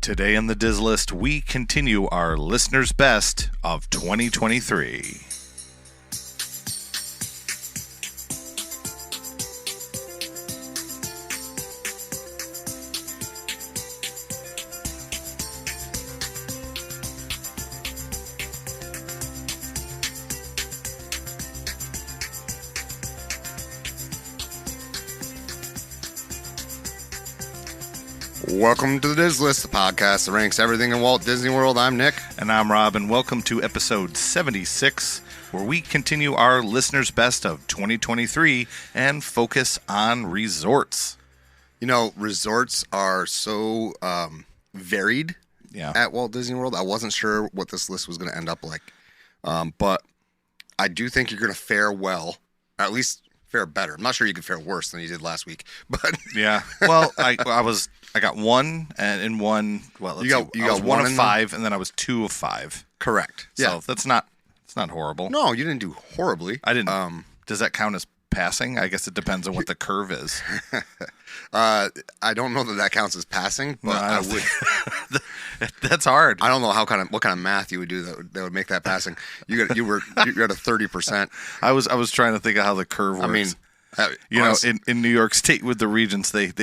Today on the Diz List, we continue our listeners' best of 2023. Welcome to the Diz List, the podcast that ranks everything in Walt Disney World. I'm Nick. And I'm Rob, and welcome to episode 76, where we continue our listeners' best of 2023 and focus on resorts. You know, resorts are so varied at Walt Disney World. I wasn't sure what this list was going to end up like, but I do think you're going to fare well, or at least fare better. I'm not sure you could fare worse than you did last week, but yeah. Well, I got one and in one. Well, you got one of five, and then I was 2 of 5. Correct. So that's not horrible. No, you didn't do horribly. I didn't. Does that count as passing? I guess it depends on what the curve is. I don't know that counts as passing, but I would. That's hard. I don't know what kind of math you would do that would make that passing. You're at a 30%. I was trying to think of how the curve works. I mean, in New York State with the regents, they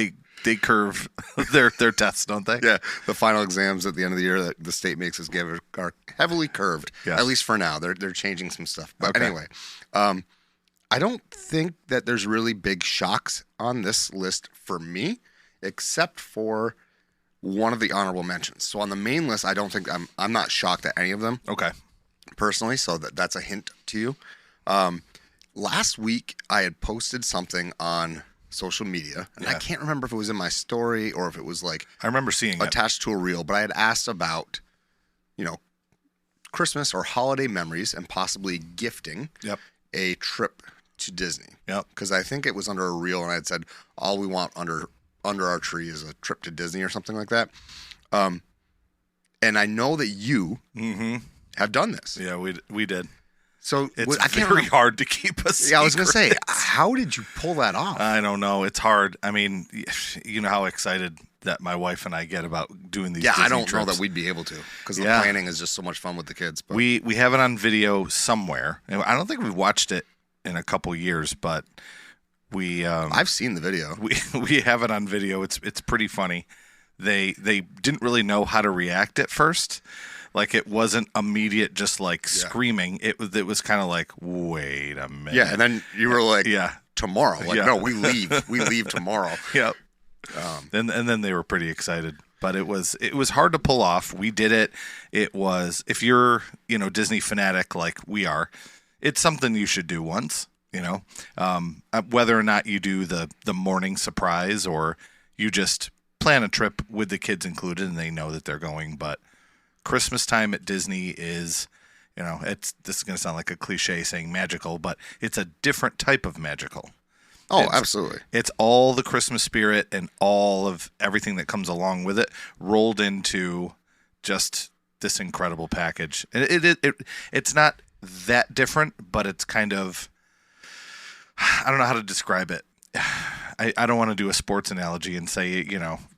curve their tests, don't they? Yeah, the final exams at the end of the year that the state makes us give are heavily curved. Yes. At least for now. They're changing some stuff. But okay. Anyway, I don't think that there's really big shocks on this list for me, except for one of the honorable mentions. So on the main list, I don't think I'm not shocked at any of them. Okay. Personally, so that's a hint to you. Last week, I had posted something on social media, and I can't remember if it was in my story or if it was like I remember seeing attached to a reel, but I had asked about, Christmas or holiday memories and possibly gifting a trip to Disney. Yep. Because I think it was under a reel, and I had said all we want under our tree is a trip to Disney or something like that. And I know that you have done this. Yeah, we did. So it's I can't very hard to keep a secret. Yeah, I was going to say, how did you pull that off? I don't know. It's hard. I mean, you know how excited that my wife and I get about doing these Disney I don't trips. know that we'd be able to, because the planning is just so much fun with the kids. But we have it on video somewhere. And I don't think we've watched it in a couple years, but I've seen the video. We have it on video. It's pretty funny. They didn't really know how to react at first. Like, it wasn't immediate, just like screaming. It was kind of like, wait a minute. Yeah, and then you were like, tomorrow. Like, no, we leave tomorrow. Yep. And then they were pretty excited. But it was hard to pull off. We did it. It was, if you're Disney fanatic like we are, it's something you should do once. Whether or not you do the morning surprise or you just plan a trip with the kids included and they know that they're going, but Christmas time at Disney is, this is going to sound like a cliche saying magical, but it's a different type of magical. Oh, absolutely. It's all the Christmas spirit and all of everything that comes along with it rolled into just this incredible package. And it's not that different, but it's kind of, I don't know how to describe it. I don't want to do a sports analogy and say,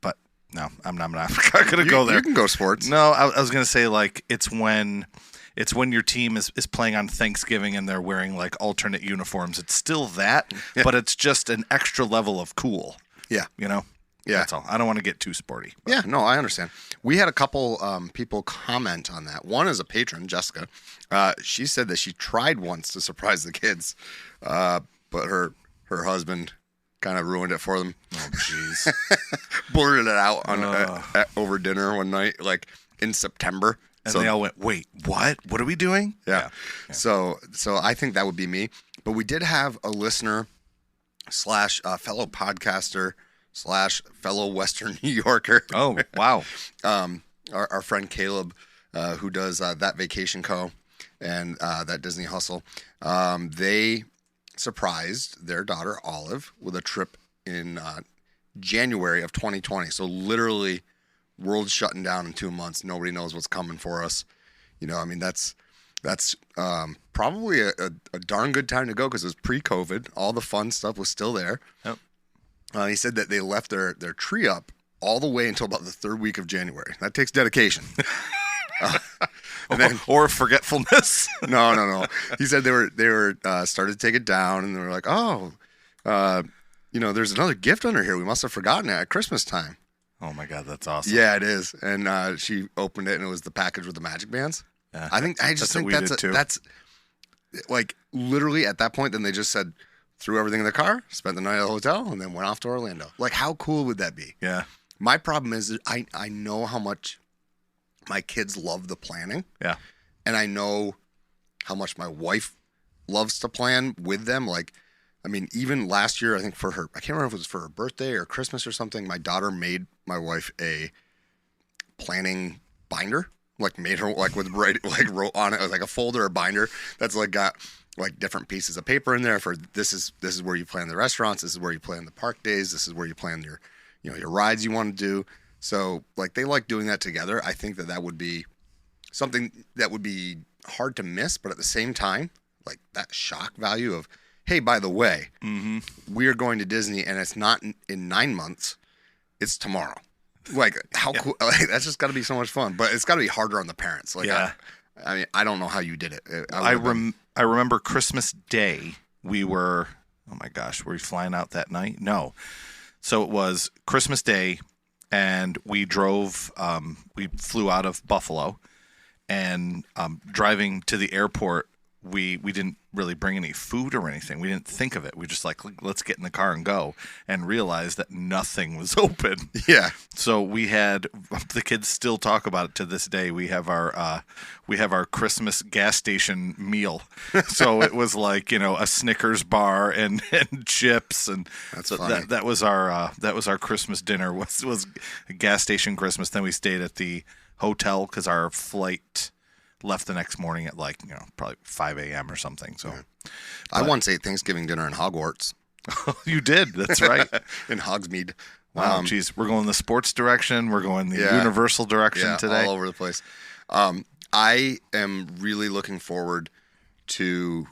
but no, I'm not going to go there. You can go sports. No, I was going to say, like, it's when your team is playing on Thanksgiving and they're wearing like alternate uniforms. It's still that, but it's just an extra level of cool. Yeah. Yeah. That's all. I don't want to get too sporty. But. Yeah, no, I understand. We had a couple people comment on that. One is a patron, Jessica. She said that she tried once to surprise the kids, but her husband kind of ruined it for them. Oh, jeez. Blurted it out over dinner one night, like in September. And they all went, wait, what? What are we doing? Yeah. So I think that would be me. But we did have a listener / fellow podcaster / fellow Western New Yorker. Oh, wow. Our friend Caleb, who does That Vacation Co. and That Disney Hustle. They surprised their daughter Olive with a trip in January of 2020. So literally, world's shutting down in 2 months. Nobody knows what's coming for us. That's probably a darn good time to go because it was pre-COVID. All the fun stuff was still there. Yep. He said that they left their tree up all the way until about the third week of January. That takes dedication. And then, or forgetfulness. no. He said they were started to take it down, and they were like, oh, there's another gift under here. We must have forgotten it at Christmas time. Oh my God, that's awesome. Yeah, it is. And she opened it, and it was the package with the magic bands. Yeah. I just think that's like literally at that point. Then they just said, threw everything in the car, spent the night at the hotel, and then went off to Orlando. Like, how cool would that be? Yeah. My problem is I know how much my kids love the planning. Yeah. And I know how much my wife loves to plan with them. Like, I mean, even last year, I think for her, I can't remember if it was for her birthday or Christmas or something, my daughter made my wife a planning binder. Like, made her, like, wrote on it, like a folder or binder that's like got like different pieces of paper in there for this is where you plan the restaurants, this is where you plan the park days, this is where you plan your rides you want to do. So, like, they like doing that together. I think that would be something that would be hard to miss, but at the same time, like, that shock value of, hey, by the way, we are going to Disney, and it's not in 9 months, it's tomorrow. Like, how cool! Like, that's just got to be so much fun, but it's got to be harder on the parents. Like, yeah. I mean, I don't know how you did it. I remember Christmas Day. We were, oh my gosh, were we flying out that night? No. So it was Christmas Day, and we drove. We flew out of Buffalo, and driving to the airport, we didn't really bring any food or anything. We didn't think of it. We just like, let's get in the car and go, and realized that nothing was open. Yeah. So we had, the kids still talk about it to this day. We have our Christmas gas station meal. So it was like, a Snickers bar and chips, and that's so funny. that was our Christmas dinner was a gas station Christmas. Then we stayed at the hotel because our flight left the next morning at like, probably 5 a.m. or something. So I once ate Thanksgiving dinner in Hogwarts. You did. That's right. In Hogsmeade. Wow. Geez, we're going the sports direction. We're going the Universal direction today. All over the place. I am really looking forward to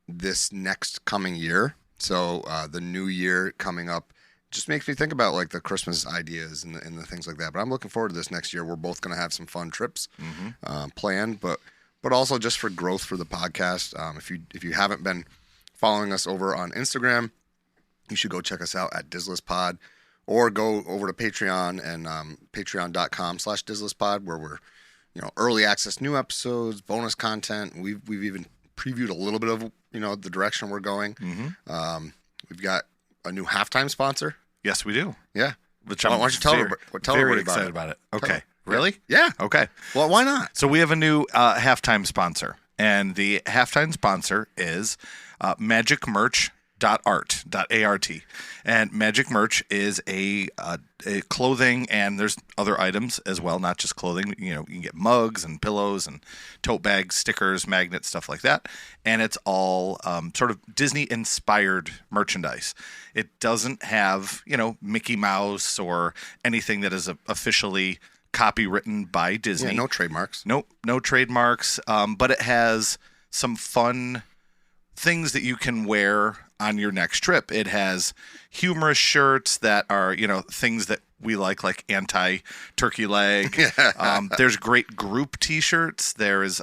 this next coming year. So the new year coming up just makes me think about like the Christmas ideas and the things like that. But I'm looking forward to this next year. We're both going to have some fun trips planned, but also just for growth for the podcast. If you haven't been following us over on Instagram, you should go check us out at DizlessPod, or go over to Patreon and patreon.com/DizlessPod, where we're early access new episodes, bonus content. We've even previewed a little bit of the direction we're going. We've got a new halftime sponsor. Yes, we do. Yeah. Which why don't you tell everybody excited about it. Okay. Tell Really? Yeah. Okay. Well, why not? So we have a new halftime sponsor, and the halftime sponsor is magicmerch.art. And Magic Merch is a clothing, and there's other items as well, not just clothing. You can get mugs and pillows and tote bags, stickers, magnets, stuff like that. And it's all sort of Disney-inspired merchandise. It doesn't have, Mickey Mouse or anything that is officially copywritten by Disney. Yeah, no trademarks. No trademarks. But it has some fun things that you can wear on your next trip. It has humorous shirts that are, things that we like anti-turkey leg. There's great group t-shirts. There is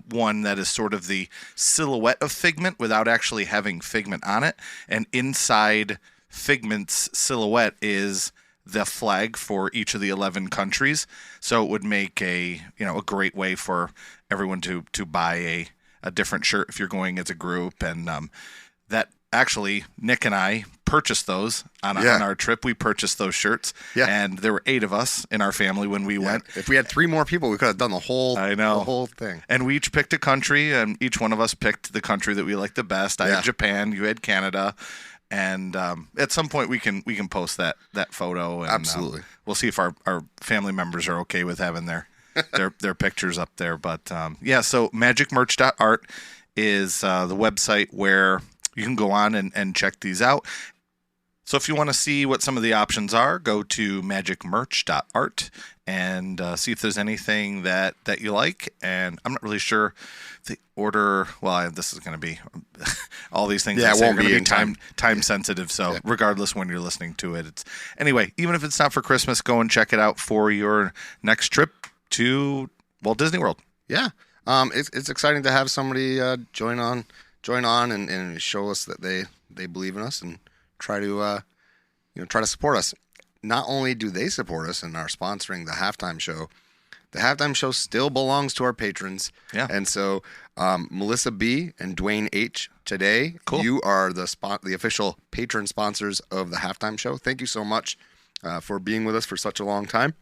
one that is sort of the silhouette of Figment without actually having Figment on it. And inside Figment's silhouette is the flag for each of the 11 countries. So it would make a great way for everyone to buy a different shirt if you're going as a group. And that actually, Nick and I purchased those on our trip. We purchased those shirts, and there were 8 of us in our family when we went. If we had 3 more people, we could have done the whole thing. And we each picked a country, and each one of us picked the country that we liked the best. I had Japan, you had Canada, and at some point we can post that photo. And, absolutely. We'll see if our family members are okay with having their pictures up there. But so magicmerch.art is the website where you can go on and check these out. So if you want to see what some of the options are, go to magicmerch.art and see if there's anything that you like. And I'm not really sure the order. Well, this is going to be all these things. Yeah, I it say won't are going be to in be time sensitive. So regardless when you're listening to it, it's anyway. Even if it's not for Christmas, go and check it out for your next trip to Walt Disney World. Yeah, it's exciting to have somebody join on and show us that they believe in us and try to try to support us. Not only do they support us and are sponsoring the halftime show still belongs to our patrons. Yeah. And so Melissa B and Dwayne H today, Cool. You are the official patron sponsors of the halftime show. Thank you so much for being with us for such a long time.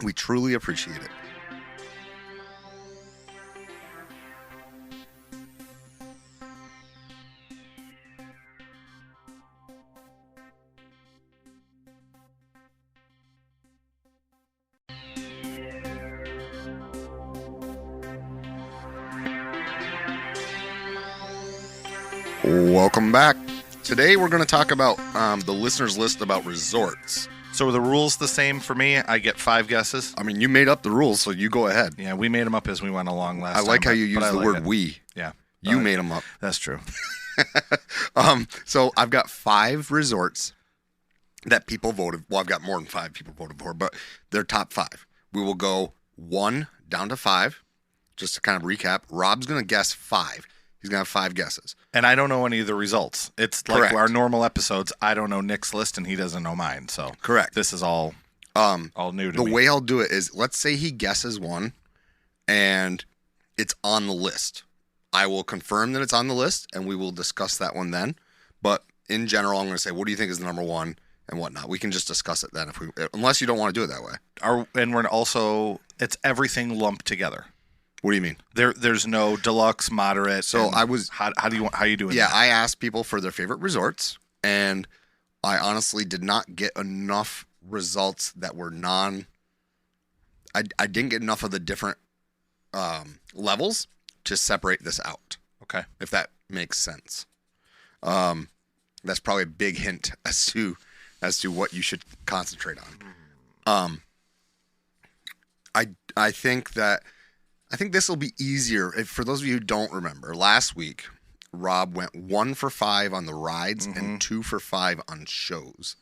We truly appreciate it. Welcome back. Today we're going to talk about the listener's list about resorts. So are the rules the same for me? I get 5 guesses. I mean, you made up the rules, so you go ahead. Yeah, we made them up as we went along last I time. like how you but use I the like word it. we. Yeah. You made them up. That's true. So I've got 5 resorts that people voted. Well, I've got more than 5 people voted for, but they're top 5. We will go 1 down to 5, just to kind of recap. Rob's going to guess 5. He's going to have 5 guesses. And I don't know any of the results. It's like Correct. our normal episodes. I don't know Nick's list, and he doesn't know mine. So Correct. This is all new to The me. way I'll do it is, let's say he guesses one, and it's on the list. I will confirm that it's on the list, and we will discuss that one then. But in general, I'm going to say, what do you think is the number 1 and whatnot? We can just discuss it then, unless you don't want to do it that way. And we're also, it's everything lumped together. What do you mean? There's no deluxe, moderate. So and I was- how you doing? Yeah, that? I asked people for their favorite resorts, and I honestly did not get enough results that were I didn't get enough of the different levels to separate this out, Okay. if that makes sense. That's probably a big hint as to what you should concentrate on. I think this will be easier. For those of you who don't remember, last week Rob went 1 for 5 on the rides and 2 for 5 on shows.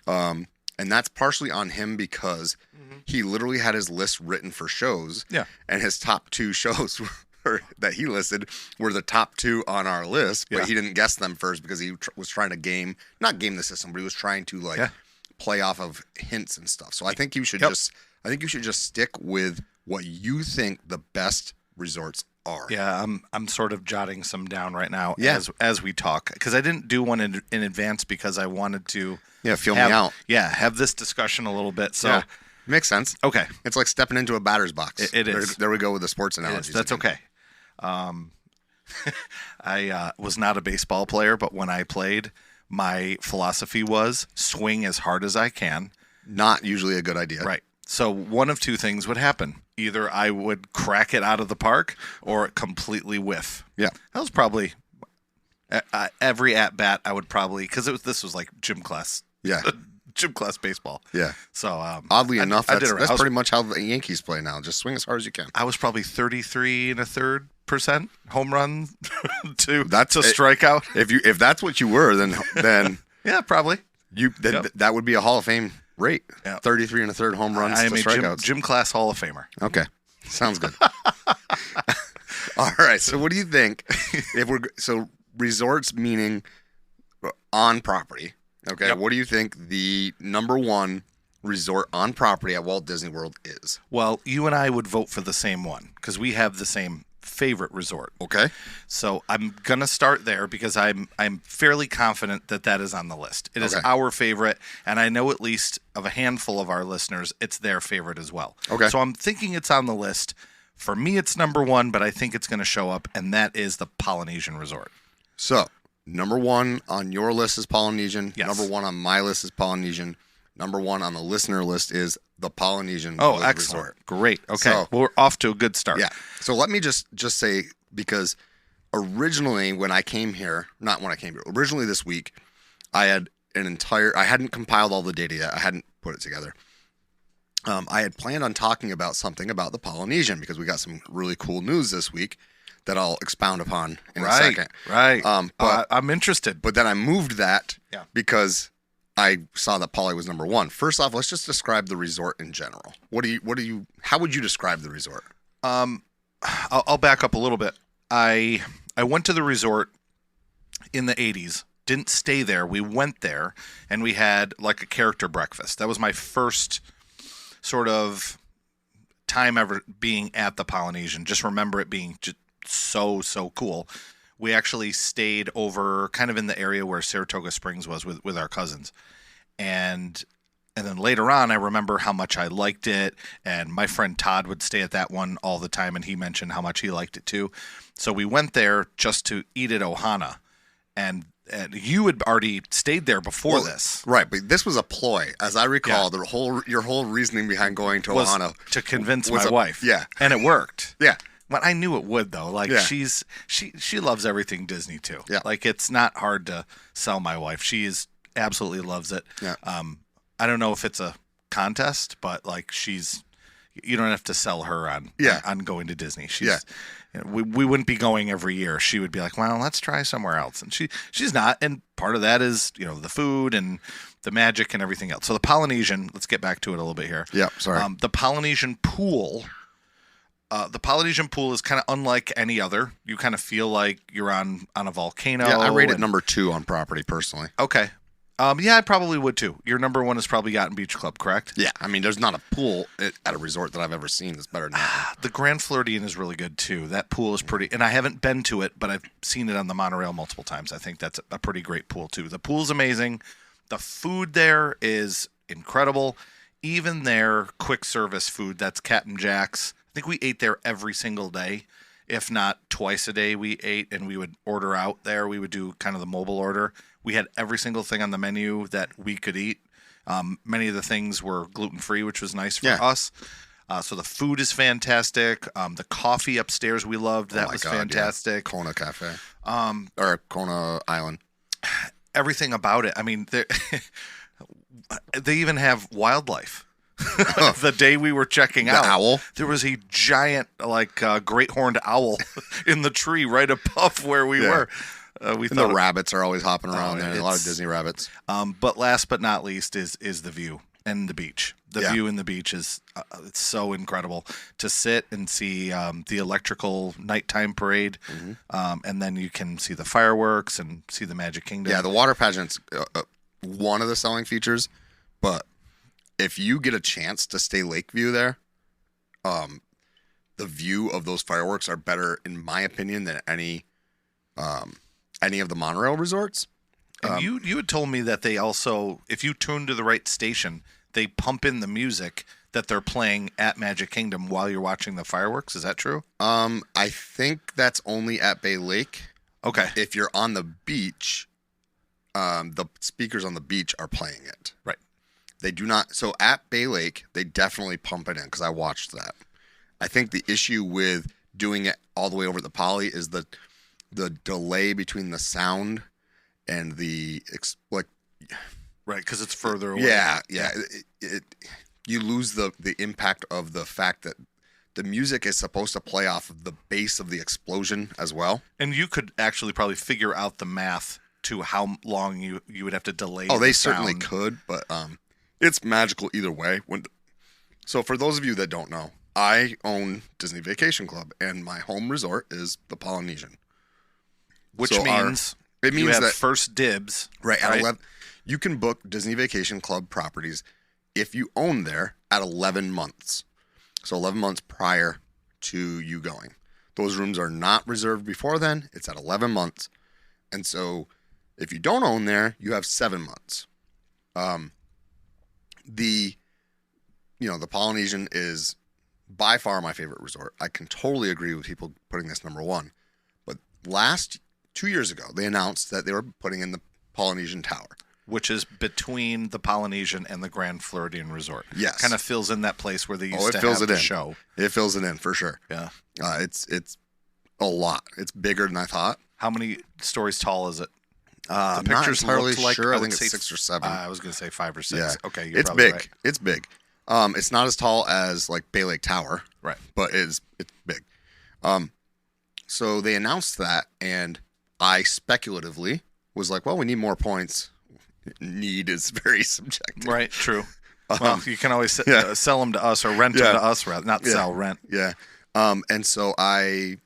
And that's partially on him because he literally had his list written for shows. Yeah. And his top 2 shows that he listed were the top 2 on our list, but Yeah. he didn't guess them first because he was trying to not game the system, but he was trying to play off of hints and stuff. So I think you should just stick with what you think the best resorts are. Yeah, I'm sort of jotting some down right now Yeah. as we talk, because I didn't do one in advance because I wanted to Feel me out. have this discussion a little bit. So Yeah. Makes sense. okay, It's like stepping into a batter's box. It is. There we go with the sports Yes, analogies. that's again. okay. I was not a baseball player, but when I played, my philosophy was swing as hard as I can. Not usually a good idea. Right. So one of 2 things would happen. Either I would crack it out of the park or completely whiff. Yeah. That was probably every at bat. I would probably, because this was like gym class Yeah. gym class baseball. Yeah. So Oddly enough, I did that's, it right. that's I was- pretty much how the Yankees play now. Just swing as hard as you can. I was probably 33.33% home run to That's it. strikeout. If that's what you were, then Yeah, probably. that would be a Hall of Fame rate. Yeah. 33 1/3 home runs I to am a strikeouts. gym class Hall of Famer. Okay. Sounds good. All right. So what do you think so resorts meaning on property. Okay. Yep. What do you think the number 1 resort on property at Walt Disney World is? Well, you and I would vote for the same one because we have the same favorite resort. Okay. So I'm gonna start there because I'm fairly confident that is on the list. It is Okay. our favorite, and I know at least of a handful of our listeners, it's their favorite as well. Okay. So I'm thinking it's on the list. For me, it's number 1, but I think it's going to show up, and that is the Polynesian Resort. So, number 1 on your list is Polynesian. Yes. Number 1 on my list is Polynesian. Number 1 on the listener list is the Polynesian Oh, Village excellent. Resort. Great. Okay. So- well, we're off to a good start. Yeah. So let me just say, because originally when I came here, not when I came here, originally this week, I had an entire. I hadn't compiled all the data yet. I hadn't put it together. I had planned on talking about something about the Polynesian because we got some really cool news this week that I'll expound upon in a second. Right. But I'm interested. But then I moved that Yeah. because I saw that Poly was number one. First off, let's just describe the resort in general. How would you describe the resort? I'll back up a little bit. I went to the resort in the 80s. Didn't stay there. We went there and we had like a character breakfast. That was my first sort of time ever being at the Polynesian. Just remember it being just so cool. We actually stayed over kind of in the area where Saratoga Springs was with our cousins. And then later on, I remember how much I liked it. And my friend Todd would stay at that one all the time. And he mentioned how much he liked it too. So we went there just to eat at Ohana. And you had already stayed there before this. Right, but this was a ploy. As I recall, your whole reasoning behind going to Was Ohana to convince my wife. Yeah. And it worked. Yeah. But I knew it would though. Like Yeah. she loves everything Disney too. Yeah. Like it's not hard to sell my wife. She absolutely loves it. Yeah. I don't know if it's a contest, but like you don't have to sell her on going to Disney. We wouldn't be going every year. She would be like, well, let's try somewhere else. And she's not. And part of that is, the food and the magic and everything else. So the Polynesian, let's get back to it a little bit here. Yeah, sorry. The Polynesian pool. The Polynesian pool is kind of unlike any other. You kind of feel like you're on a volcano. Yeah, I rated number 2 on property personally. Okay. Yeah, I probably would too. Your number 1 is probably Yacht and Beach Club, correct? Yeah, I mean, there's not a pool at a resort that I've ever seen that's better than that. The Grand Floridian is really good too. That pool is pretty, and I haven't been to it, but I've seen it on the monorail multiple times. I think that's a pretty great pool too. The pool's amazing. The food there is incredible. Even their quick service food, that's Captain Jack's. I think we ate there every single day, if not twice a day we ate, and we would order out there. We would do kind of the mobile order. We had every single thing on the menu that we could eat. Many of the things were gluten-free, which was nice for us. So the food is fantastic. The coffee upstairs we loved. That was fantastic. Yeah. Kona Cafe. Or Kona Island. Everything about it. I mean, they even have wildlife. The day we were checking out, owl. There was a giant, great horned owl in the tree right above where we were. We thought the rabbits are always hopping around there. A lot of Disney rabbits. But last but not least is the view and the beach. The view and the beach is it's so incredible to sit and see the electrical nighttime parade, and then you can see the fireworks and see the Magic Kingdom. Yeah, the water pageant's one of the selling features, but if you get a chance to stay Lakeview there, the view of those fireworks are better, in my opinion, than any of the monorail resorts. And you had told me that they also, if you tune to the right station, they pump in the music that they're playing at Magic Kingdom while you're watching the fireworks. Is that true? I think that's only at Bay Lake. Okay. If you're on the beach, the speakers on the beach are playing it. Right. They do not. So at Bay Lake, they definitely pump it in because I watched that. I think the issue with doing it all the way over at the Poly is the delay between the sound and the right, because it's further away. Yeah. You lose the impact of the fact that the music is supposed to play off of the base of the explosion as well. And you could actually probably figure out the math to how long you would have to delay. Oh, they the certainly sound. could, but it's magical either way. So for those of you that don't know, I own Disney Vacation Club, and my home resort is the Polynesian. Which So means it means you have that first dibs. right at 11, you can book Disney Vacation Club properties if you own there at 11 months. So 11 months prior to you going. Those rooms are not reserved before then. It's at 11 months. And so if you don't own there, you have 7 months. The Polynesian is by far my favorite resort. I can totally agree with people putting this number 1. But 2 years ago, they announced that they were putting in the Polynesian Tower. Which is between the Polynesian and the Grand Floridian Resort. Yes. Kind of fills in that place where they used to fills have it the in. show. It fills it in for sure. Yeah. It's a lot. It's bigger than I thought. How many stories tall is it? I'm not pictures entirely looked like, sure. I would think it's say 6 or 7. I was going to say 5 or 6. Yeah. Okay, you're It's probably big. right. It's big. It's not as tall as like Bay Lake Tower, Right. but it's big. So they announced that, and I speculatively was like, well, we need more points. Need is very subjective. Right, true. Well, you can always yeah. sell them to us or rent them to us, rather not sell, rent. Yeah. And so I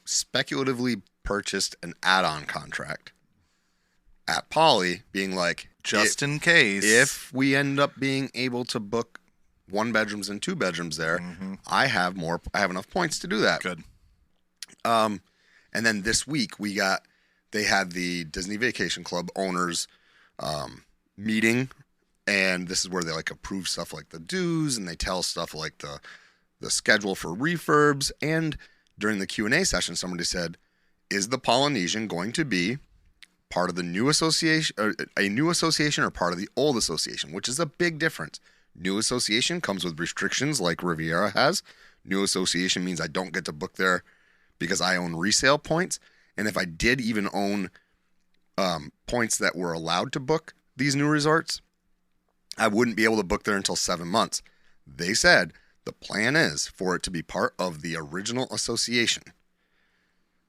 speculatively purchased an add-on contract at Poly, being like, Just in case. if we end up being able to book 1 bedrooms and 2 bedrooms there, I have enough points to do that. Good. And then this week they had the Disney Vacation Club owners meeting, and this is where they like approve stuff like the dues, and they tell stuff like the schedule for refurbs. And during the Q&A session, somebody said, is the Polynesian going to be part of the new association, or a new association, or part of the old association, which is a big difference. New association comes with restrictions like Riviera has. New association means I don't get to book there because I own resale points. And if I did even own points that were allowed to book these new resorts, I wouldn't be able to book there until 7 months. They said the plan is for it to be part of the original association,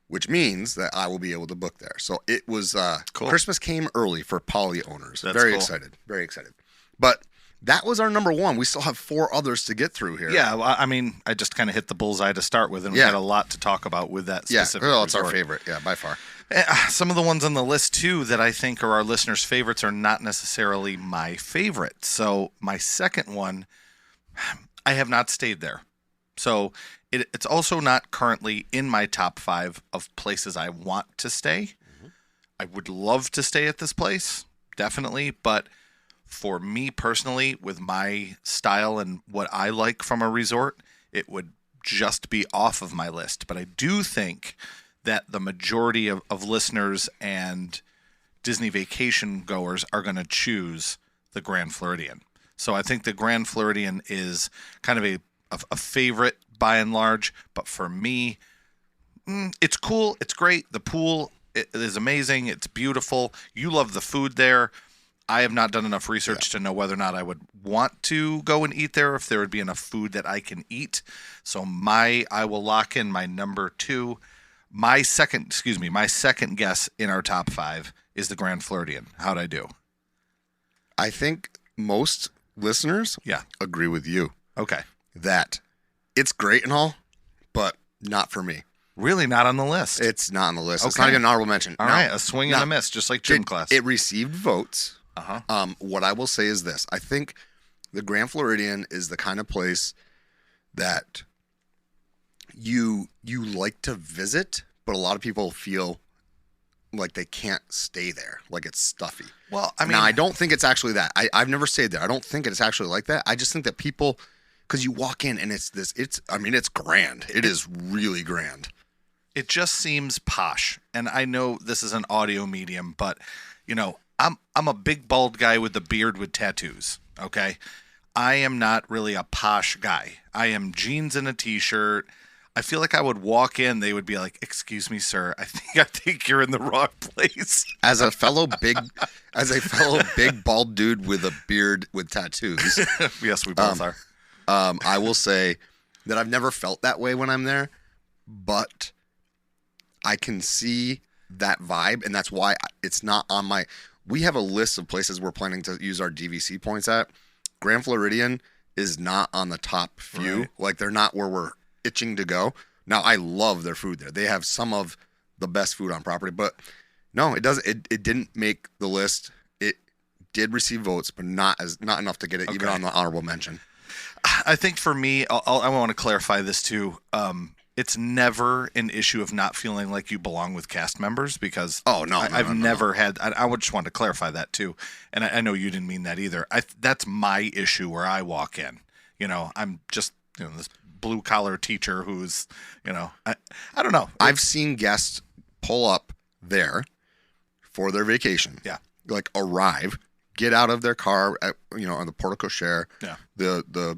which means that I will be able to book there. So it was Cool. Christmas came early for Poly owners. That's Very cool. excited. Very excited. But that was our number 1. We still have 4 others to get through here. Yeah, well, I mean, I just kind of hit the bullseye to start with, and we Yeah. had a lot to talk about with that Yeah. specific Well, it's our resort. favorite. Yeah, by far. Some of the ones on the list, too, that I think are our listeners' favorites are not necessarily my favorite. So my second one, I have not stayed there. So it's also not currently in my top 5 of places I want to stay. I would love to stay at this place, definitely. But for me personally, with my style and what I like from a resort, it would just be off of my list. But I do think that the majority of listeners and Disney vacation goers are going to choose the Grand Floridian. So I think the Grand Floridian is kind of a favorite by and large, but for me, it's cool. It's great. The pool is amazing. It's beautiful. You love the food there. I have not done enough research to know whether or not I would want to go and eat there, if there would be enough food that I can eat. So I will lock in my number 2. My second guess in our top 5 is the Grand Floridian. How'd I do? I think most listeners Yeah. agree with you Okay. that it's great and all, but not for me. Really not on the list. It's not on the list. It's Okay. not even an honorable mention. All No. right, a swing and No. a miss, just like gym class. It received votes. Uh-huh. What I will say is this. I think the Grand Floridian is the kind of place that you like to visit, but a lot of people feel like they can't stay there, like it's stuffy. Well, I mean, Now, I don't think it's actually that. I've never stayed there. I don't think it's actually like that. I just think that people, because you walk in and it's grand. It is really grand. it just seems posh. And I know this is an audio medium, but I'm a big bald guy with a beard with tattoos. Okay, I am not really a posh guy. I am jeans and a t-shirt. I feel like I would walk in, they would be like, "Excuse me, sir. I think you're in the wrong place." As a fellow big bald dude with a beard with tattoos, Yes, we both are. I will say that I've never felt that way when I'm there, but I can see that vibe, and that's why it's not on my. We have a list of places we're planning to use our DVC points at. Grand Floridian is not on the top few. Right. Like, they're not where we're itching to go. Now, I love their food there. They have some of the best food on property, but no, it doesn't. It didn't make the list. It did receive votes, but not enough to get it even Okay. on the honorable mention. I think for me, I want to clarify this too. It's never an issue of not feeling like you belong with cast members, because I've never had. I would just want to clarify that too, and I know you didn't mean that either. That's my issue where I walk in. I'm just this blue collar teacher who's I don't know. I've seen guests pull up there for their vacation. Yeah. Like, arrive, get out of their car at, on the porte cochere. Yeah. The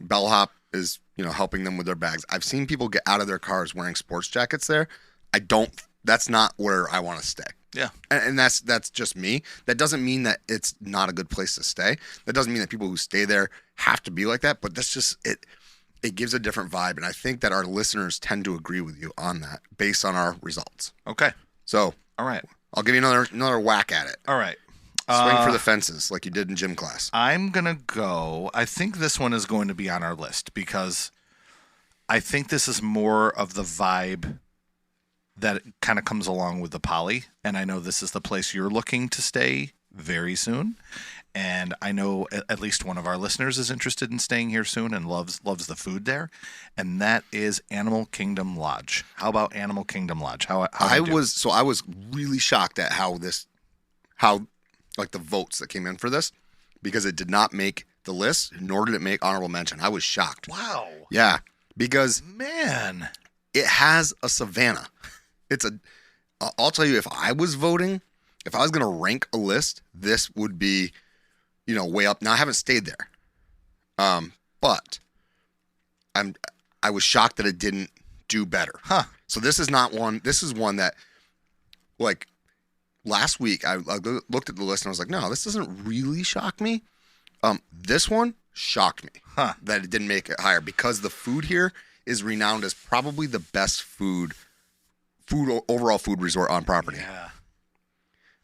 bellhop is, helping them with their bags. I've seen people get out of their cars wearing sports jackets there. That's not where I want to stay. Yeah. And that's just me. That doesn't mean that it's not a good place to stay. That doesn't mean that people who stay there have to be like that. But that's just it. It gives a different vibe, and I think that our listeners tend to agree with you on that based on our results. Okay. So, All right. I'll give you another whack at it. All right. Swing for the fences like you did in gym class. I'm going to go. I think this one is going to be on our list because I think this is more of the vibe that kind of comes along with the Poly. And I know this is the place you're looking to stay very soon. And I know at least one of our listeners is interested in staying here soon and loves the food there. And that is Animal Kingdom Lodge. How about Animal Kingdom Lodge? I was really shocked at how like the votes that came in for this, because it did not make the list, nor did it make honorable mention. I was shocked. Wow. Yeah, because Man. it has a savannah. I'll tell you, if I was voting, if I was going to rank a list, this would be, way up. Now I haven't stayed there. But I was shocked that it didn't do better. Huh. So this is one that, like, last week I looked at the list and I was like, no, this doesn't really shock me. This one shocked me that it didn't make it higher, because the food here is renowned as probably the best overall food resort on property.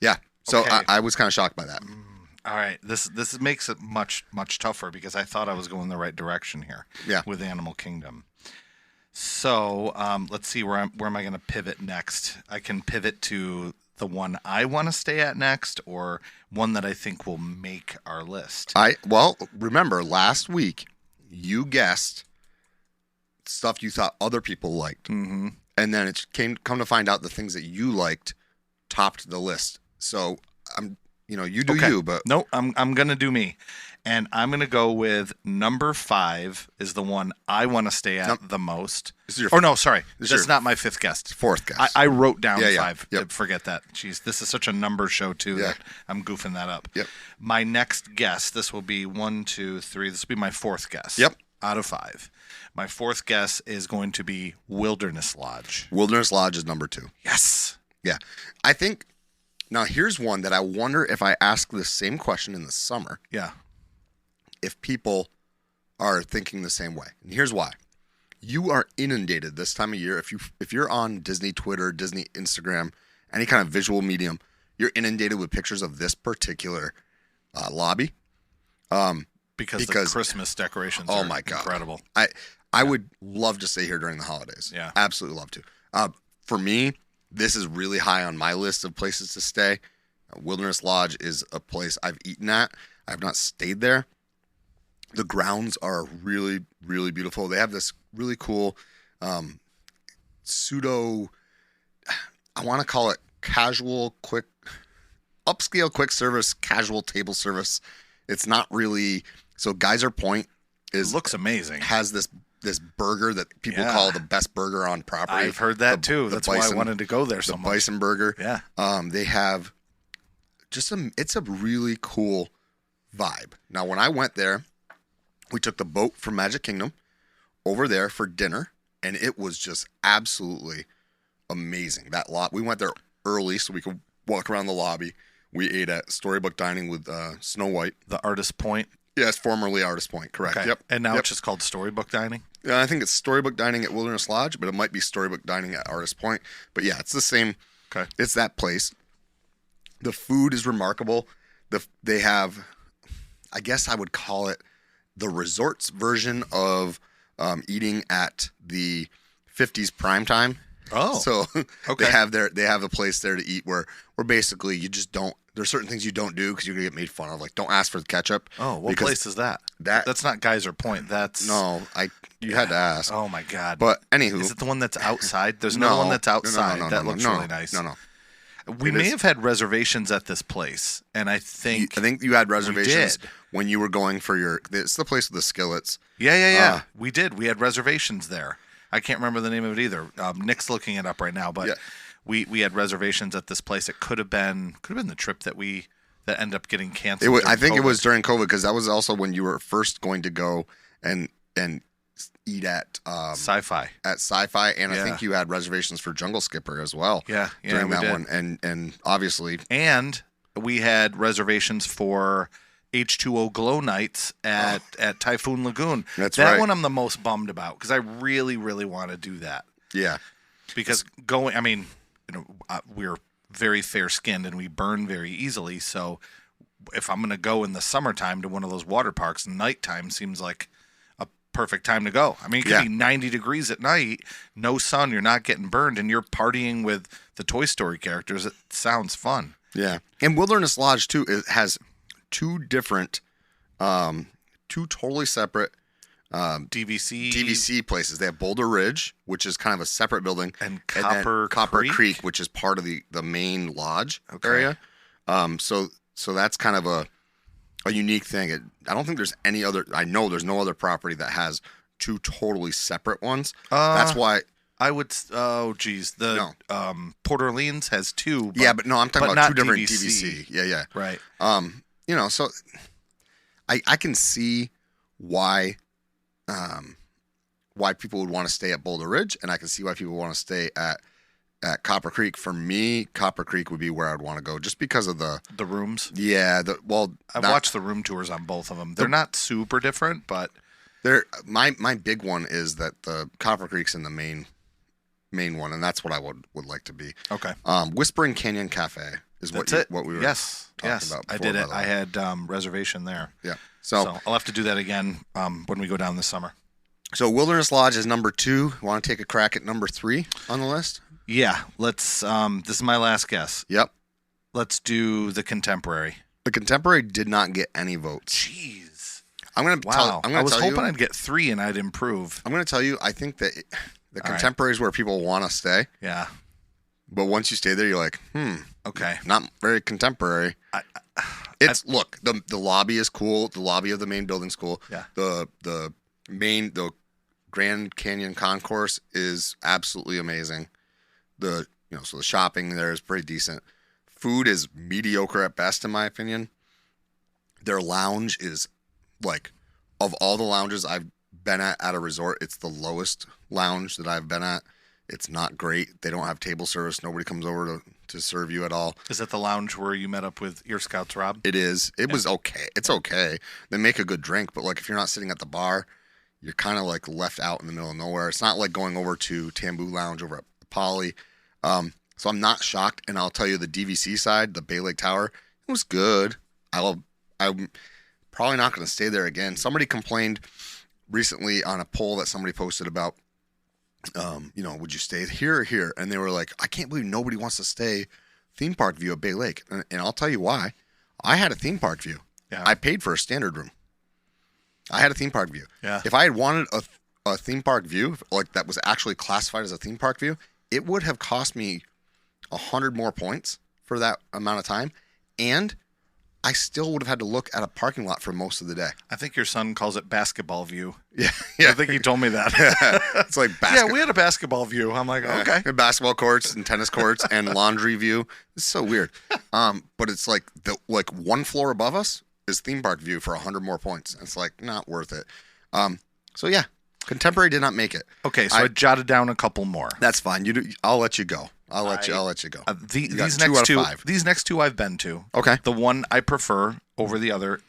Yeah. So Okay. I was kind of shocked by that. All right, this makes it much tougher because I thought I was going the right direction here. Yeah. With Animal Kingdom. So let's see where am I going to pivot next? I can pivot to the one I want to stay at next, or one that I think will make our list. Remember last week you guessed stuff you thought other people liked, Mm-hmm. and then it come to find out the things that you liked topped the list. So you do you, but no, I'm gonna do me, and I'm gonna go with number 5 is the one I want to stay at the most. This is your Or no, sorry, this is that's your not my 5th guest. fourth guess. I wrote down Yeah, 5. yep. Forget that. Jeez, this is such a number show too Yeah. that I'm goofing that up. Yep. My next guess, this will be 1, 2, 3. This will be my 4th guess. Yep. Out of 5. My 4th guess is going to be Wilderness Lodge. Wilderness Lodge is number 2. Yes. Yeah. I think now here's one that I wonder if I ask the same question in the summer, Yeah. if people are thinking the same way. And here's why. You are inundated this time of year. If you're on Disney Twitter, Disney Instagram, any kind of visual medium, you're inundated with pictures of this particular lobby. Because the Christmas decorations oh are my God. incredible. I would love to stay here during the holidays. Yeah. Absolutely love to. For me, this is really high on my list of places to stay. Wilderness Lodge is a place I've eaten at. I have not stayed there. The grounds are really, really beautiful. They have this really cool pseudo, I want to call it casual, upscale quick service, casual table service. It's not really, so Geyser Point It looks amazing. has this burger that people Yeah. call the best burger on property. I've heard that too. the That's why I wanted to go there so the much. bison burger. Yeah. They have it's a really cool vibe. Now, when I went there, we took the boat from Magic Kingdom over there for dinner, and it was just absolutely amazing. We went there early so we could walk around the lobby. We ate at Storybook Dining with Snow White. The Artist Point. Yes, formerly Artist Point, correct. Okay. Yep. And now Yep. it's just called Storybook Dining. Yeah, I think it's Storybook Dining at Wilderness Lodge, but it might be Storybook Dining at Artist Point. But yeah, it's the same. Okay. It's that place. The food is remarkable. They have, I guess I would call it the resort's version of eating at the 50s prime time. Oh. So Okay. they have a place there to eat where basically you just don't. There's certain things you don't do because you're gonna get made fun of. Like, don't ask for the ketchup. Oh, what because place is that? that- That's not Geyser Point. That's No, you had to ask. Oh my God. But anywho, is it the one that's outside? There's no one that's outside. That looks really nice. No. We It may is- have had reservations at this place, and I think You had reservations did. when you were going for it's the place with the skillets. yeah. We did. We had reservations there. I can't remember the name of it either. Nick's looking it up right now, but Yeah. we had reservations at this place. It could have been the trip that ended up getting canceled. I think it during was during COVID, because that was also when you were first going to go and eat at Sci-fi. Sci-Fi, and Yeah. I think you had reservations for Jungle Skipper as well. Yeah, during we that did. one, and obviously, And we had reservations for H2O Glow Nights at Typhoon Lagoon. That's that right. one I'm the most bummed about because I really, really want to do that. yeah, Because we're very fair-skinned and we burn very easily. So if I'm going to go in the summertime to one of those water parks, nighttime seems like a perfect time to go. I mean, it could Yeah. be 90 degrees at night, no sun, you're not getting burned, and you're partying with the Toy Story characters. It sounds fun. yeah. And Wilderness Lodge too, it has two totally separate DVC. DVC places. They have Boulder Ridge, which is kind of a separate building, And then Copper Creek, Creek? which is part of the main lodge Okay. area. So that's kind of a unique thing. I don't think there's any other. I know there's no other property that has two totally separate ones. That's why. I would. Oh, geez. The Port Orleans has two. Yeah, but no, I'm talking but about not two different DVC. DVC. Yeah. Right. So I can see why people would want to stay at Boulder Ridge, and I can see why people want to stay at Copper Creek. For me, Copper Creek would be where I'd want to go, just because of the rooms. I've I've watched the room tours on both of them. They're not super different, but my big one is that the Copper Creek's in the main one, and that's what I would like to be. okay. Whispering Canyon Cafe is That's what we were yes. talking about I before, did by it. the I way. had reservation there. Yeah. So I'll have to do that again when we go down this summer. So Wilderness Lodge is number 2. Want to take a crack at number 3 on the list? Yeah. Let's. This is my last guess. Yep. Let's do the Contemporary. The Contemporary did not get any votes. Jeez. I'm gonna Wow. I was tell hoping you. I'd get 3 and I'd improve. I'm gonna tell you. I think that the All right. Contemporary is where people want to stay, Yeah. but once you stay there, you're like, Okay. not very contemporary. Look, the lobby is cool. The lobby of the main building's cool. Yeah. The Grand Canyon Concourse is absolutely amazing. So the shopping there is pretty decent. Food is mediocre at best, in my opinion. Their lounge is like, of all the lounges I've been at a resort, it's the lowest lounge that I've been at. It's not great. They don't have table service. Nobody comes over to serve you at all. Is that the lounge where you met up with Ear Scouts Rob? It is. It was okay. It's okay. They make a good drink, but like if you're not sitting at the bar, you're kind of like left out in the middle of nowhere. It's not like going over to Tamboo Lounge over at Poly. So I'm not shocked. And I'll tell you, the DVC side, the Bay Lake Tower, it was good. I'm probably not going to stay there again. Somebody complained recently on a poll that somebody posted about, would you stay here or here? And they were like, I can't believe nobody wants to stay theme park view at Bay Lake. And I'll tell you why. I had a theme park view. Yeah. I paid for a standard room. I had a theme park view. Yeah. If I had wanted a theme park view, like that was actually classified as a theme park view, it would have cost me 100 more points for that amount of time. And I still would have had to look at a parking lot for most of the day. I think your son calls it basketball view. Yeah. I think he told me that. It's like Yeah, we had a basketball view. I'm like, okay. And basketball courts and tennis courts and laundry view. It's so weird. But it's like one floor above us is theme park view for 100 more points. It's like not worth it. So yeah, Contemporary did not make it. Okay, so I jotted down a couple more. That's fine. I'll let you go. I'll let you go. You got These 2 out next of two, 5. these next two I've been to. Okay. The one I prefer over the other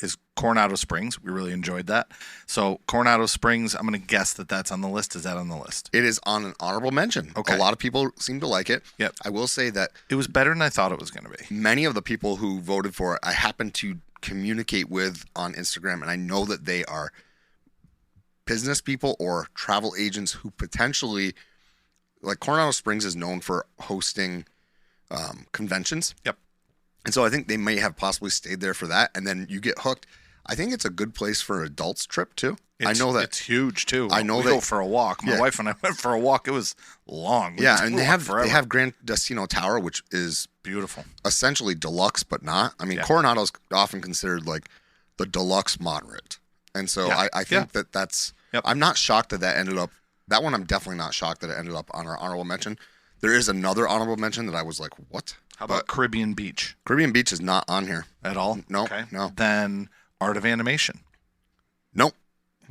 is Coronado Springs. We really enjoyed that. So Coronado Springs, I'm going to guess that's on the list. Is that on the list? It is on an honorable mention. Okay. A lot of people seem to like it. Yep. I will say that It was better than I thought it was going to be. many of the people who voted for it, I happen to communicate with on Instagram, and I know that they are business people or travel agents who potentially, like Coronado Springs is known for hosting conventions. Yep. And so I think they may have possibly stayed there for that, and then you get hooked. I think it's a good place for an adults trip too. I know that it's huge too. I know we that- go for a walk. My Yeah. wife and I went for a walk. It was long. We yeah, just and walked forever. they have Grand Destino Tower, which is beautiful. essentially deluxe, but not. I mean, Yeah. Coronado's often considered like the deluxe moderate, and so Yeah. I think that's. Yep. I'm not shocked that ended up. That one, I'm definitely not shocked that it ended up on our honorable mention. There is another honorable mention that I was like, what? How about Caribbean Beach Caribbean Beach is not on here. at all? No, Okay. no. Then Art of Animation. Nope.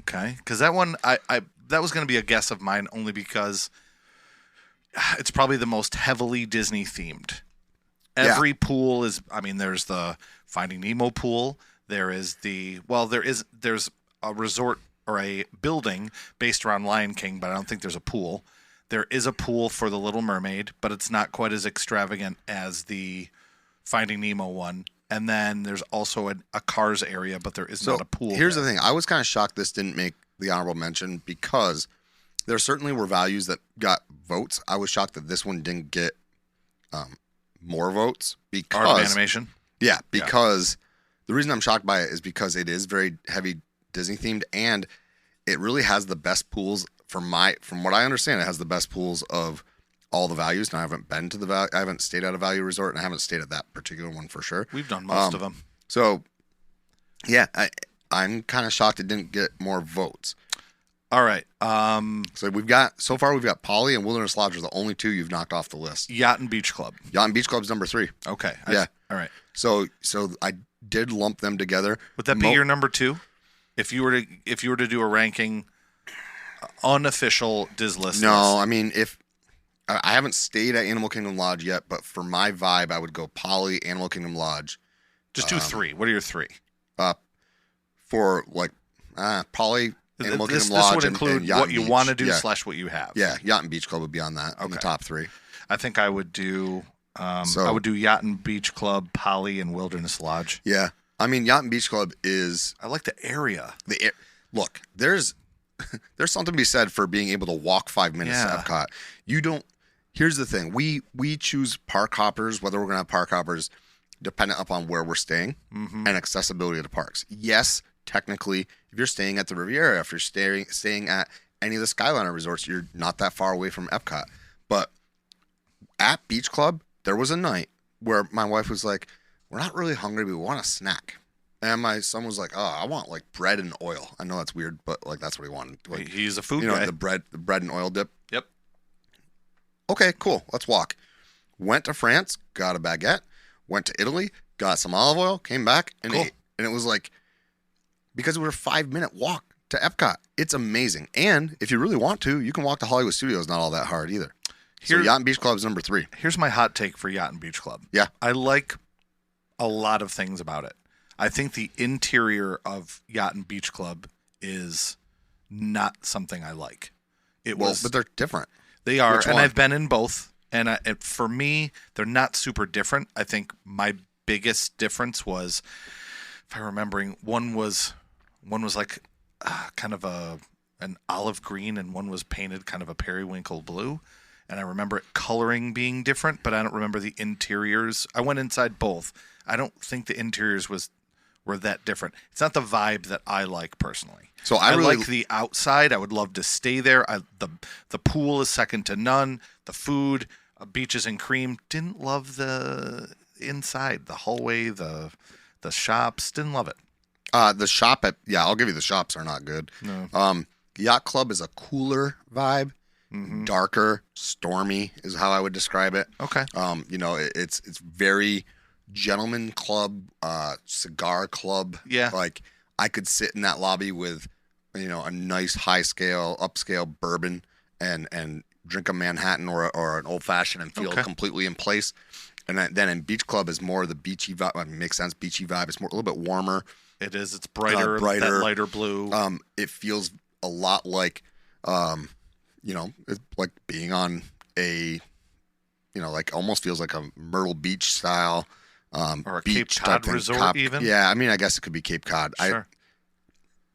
Okay, because that one, I that was going to be a guess of mine only because it's probably the most heavily Disney themed. Every pool is. I mean, there's the Finding Nemo pool. There's a resort or a building based around Lion King, but I don't think there's a pool. There is a pool for the Little Mermaid, but it's not quite as extravagant as the Finding Nemo one. And then there's also a Cars area, but there is not a pool. Here's the thing. I was kind of shocked this didn't make the honorable mention because there certainly were values that got votes. I was shocked that this one didn't get more votes because Art of Animation. Yeah, because the reason I'm shocked by it is because it is very heavy Disney themed, and it really has the best pools. From what I understand, it has the best pools of all the values. And I haven't been to I haven't stayed at a value resort, and I haven't stayed at that particular one for sure. We've done most of them. So, yeah, I'm kind of shocked it didn't get more votes. All right. So we've got Poly and Wilderness Lodge are the only two you've knocked off the list. Yacht and Beach Club. Yacht and Beach Club's number 3. Okay. Yeah. All right. So I did lump them together. Would that be your number 2? If you were to do a ranking, unofficial Diz list. No, I mean if I haven't stayed at Animal Kingdom Lodge yet, but for my vibe, I would go Poly, Animal Kingdom Lodge. Just do 3. What are your 3? For like Poly. Animal Kingdom Lodge this would include and Yacht what and you Beach. want to do Yeah. / what you have. Yeah, Yacht and Beach Club would be on that in the top 3. I think I would do. I would do Yacht and Beach Club, Poly, and Wilderness Lodge. Yeah, I mean Yacht and Beach Club is I like the area. Look, there's something to be said for being able to walk 5 minutes to Epcot. You don't. Here's the thing: we choose park hoppers, whether we're gonna have park hoppers, dependent upon where we're staying and accessibility to parks. Yes, technically, if you're staying at the Riviera, if you're staying at any of the Skyliner resorts, you're not that far away from Epcot. But at Beach Club, there was a night where my wife was like, "We're not really hungry, but we want a snack." And my son was like, "Oh, I want like bread and oil." I know that's weird, but like that's what he wanted. Like, he's a food guy. The bread and oil dip. Yep. Okay, cool. Let's walk. Went to France, got a baguette. Went to Italy, got some olive oil, came back and ate. And it was like, because we were a 5-minute walk to Epcot. It's amazing. And if you really want to, you can walk to Hollywood Studios. Not all that hard either. So Yacht and Beach Club is number 3. Here's my hot take for Yacht and Beach Club. Yeah. I like a lot of things about it. I think the interior of Yacht and Beach Club is not something I like. But they're different. They are, Which and one? I've been in both. And for me, they're not super different. I think my biggest difference was, if I'm remembering, one was like kind of an olive green, and one was painted kind of a periwinkle blue. And I remember it coloring being different, but I don't remember the interiors. I went inside both. I don't think the interiors were that different. It's not the vibe that I like personally. So I like the outside. I would love to stay there. The pool is second to none. The food, beaches and cream. Didn't love the inside, the hallway, the shops. Didn't love it. The shop I'll give you the shops are not good. No. Yacht Club is a cooler vibe. Darker, stormy is how I would describe it. Okay. It's very gentleman club, cigar club. Yeah. Like I could sit in that lobby with, a nice upscale bourbon and drink a Manhattan or an old fashioned and feel completely in place. And then in Beach Club is more the beachy vibe. I mean, makes sense. Beachy vibe. It's a little bit warmer. It is. It's brighter. That lighter blue. It feels a lot like, it's like being on a, like almost feels like a Myrtle Beach style, or a beach Cape Cod type thing. resort even. Yeah, I mean, I guess it could be Cape Cod. Sure.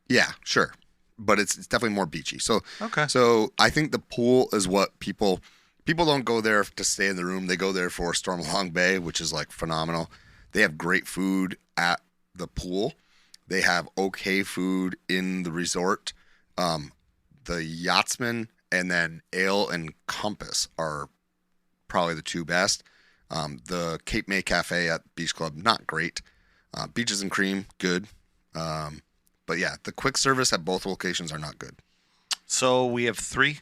Yeah, sure, but it's definitely more beachy. So Okay. So I think the pool is what people don't go there to stay in the room. They go there for Stormalong Bay, which is like phenomenal. They have great food at the pool. They have okay food in the resort. The Yachtsman and then Ale and Compass are probably the two best. The Cape May Cafe at Beach Club, not great. Beaches and Cream, good. But yeah, the quick service at both locations are not good. So we have 3.